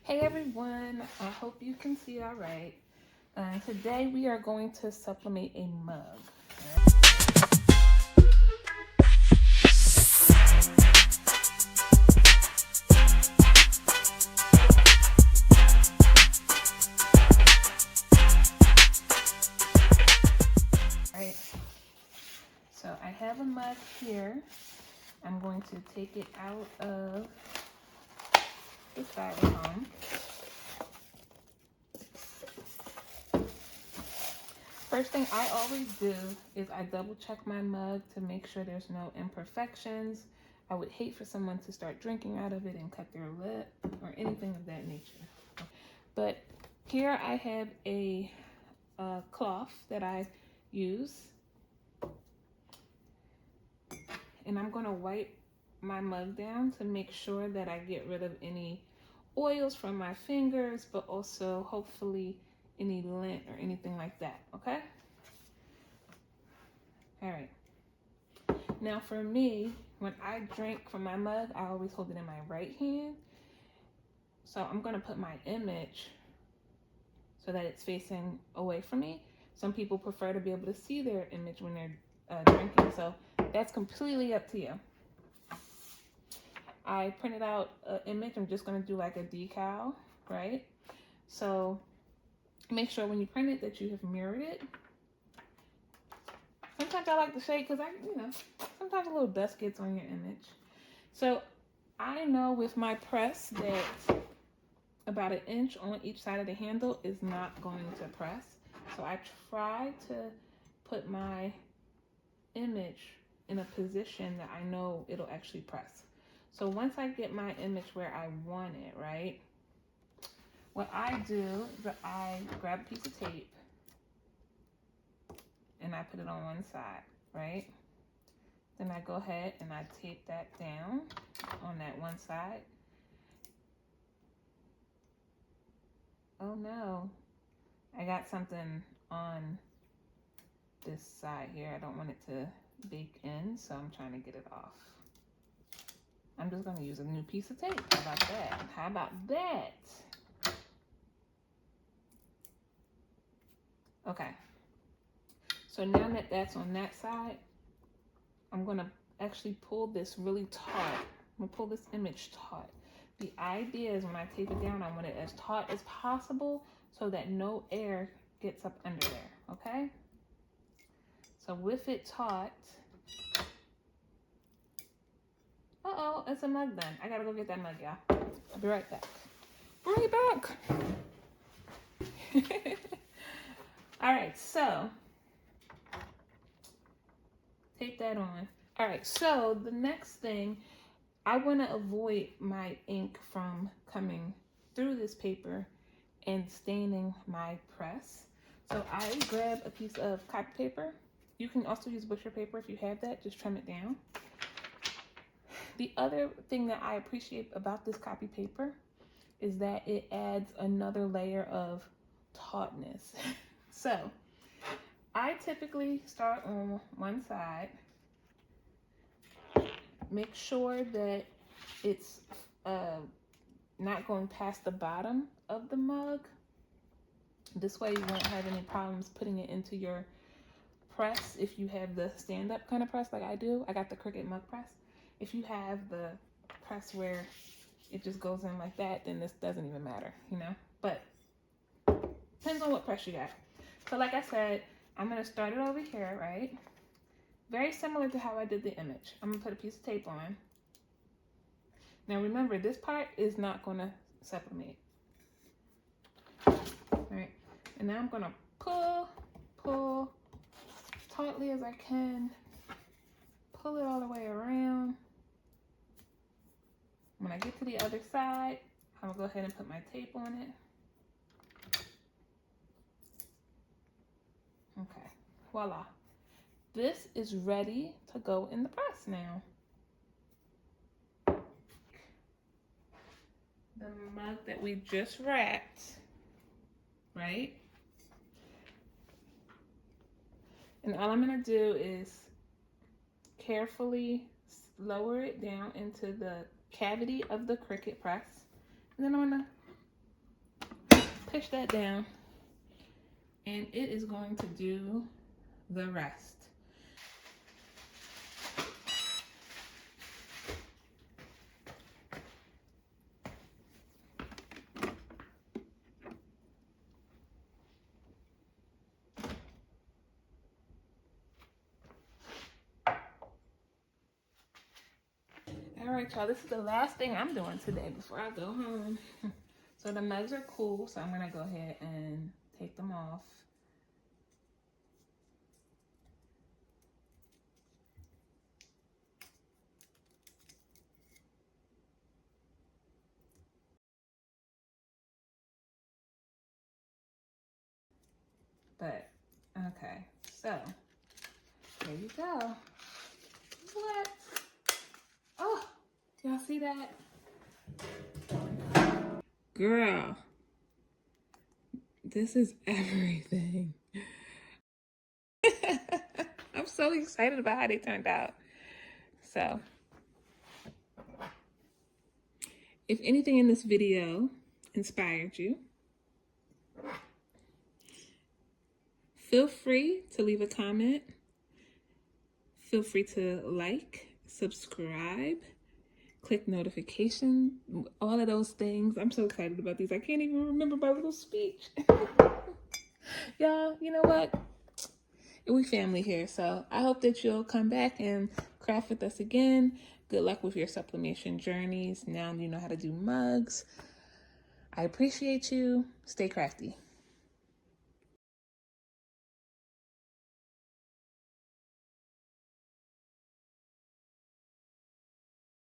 Hey everyone, I hope you can see all right. Today we are going to sublimate a mug. Alright, so I have a mug here. I'm going to take it out of the styrofoam. First thing I always do is I double check my mug to make sure there's no imperfections. I would hate for someone to start drinking out of it and cut their lip or anything of that nature. But here I have a cloth that I use, and I'm going to wipe my mug down to make sure that I get rid of any oils from my fingers, but also hopefully any lint or anything like that, okay? All right. Now for me, when I drink from my mug, I always hold it in my right hand. So I'm gonna put my image so that it's facing away from me. Some people prefer to be able to see their image when they're drinking, so that's completely up to you. I printed out an image. I'm just gonna do like a decal, right? So make sure when you print it that you have mirrored it. Sometimes I like to shake because sometimes a little dust gets on your image. So I know with my press that about 1 inch on each side of the handle is not going to press. So I try to put my image in a position that I know it'll actually press. So once I get my image where I want it, right? What I do is I grab a piece of tape and I put it on one side, right? Then I go ahead and I tape that down on that one side. Oh no, I got something on this side here. I don't want it to bake in, so I'm trying to get it off. I'm just gonna use a new piece of tape. How about that? How about that? Okay. So now that that's on that side, I'm gonna actually pull this really taut. I'm gonna pull this image taut. The idea is when I tape it down, I want it as taut as possible so that no air gets up under there, okay? So with it taut, uh-oh, it's a mug done. I gotta go get that mug, y'all. I'll be right back. Bring it back. All right, so tape that on. All right, so the next thing, I want to avoid my ink from coming through this paper and staining my press. So I grab a piece of copy paper. You can also use butcher paper if you have that, just trim it down. The other thing that I appreciate about this copy paper is that it adds another layer of tautness. So I typically start on one side. Make sure that it's not going past the bottom of the mug. This way you won't have any problems putting it into your press if you have the stand-up kind of press like I do. I got the Cricut mug press. If you have the press where it just goes in like that, then this doesn't even matter, you know? But depends on what press you got. So like I said, I'm gonna start it over here, right? Very similar to how I did the image. I'm gonna put a piece of tape on. Now remember, this part is not gonna sublimate. All right, and now I'm gonna pull tightly as I can, pull it all the way around. When I get to the other side, I'm gonna go ahead and put my tape on it. Okay, voila. This is ready to go in the press now. The mug that we just wrapped, right? And all I'm gonna do is carefully lower it down into the cavity of the Cricut press. And then I'm gonna push that down and it is going to do the rest. All right, y'all, this is the last thing I'm doing today before I go home. So the mugs are cool, so I'm gonna go ahead and take them off. But, okay, so, there you go. What? Oh, y'all see that? Girl, this is everything. I'm so excited about how they turned out. So, if anything in this video inspired you, feel free to leave a comment. Feel free to like, subscribe, click notification, all of those things. I'm so excited about these. I can't even remember my little speech. Y'all, you know what? We family here, so I hope that you'll come back and craft with us again. Good luck with your sublimation journeys. Now you know how to do mugs. I appreciate you. Stay crafty.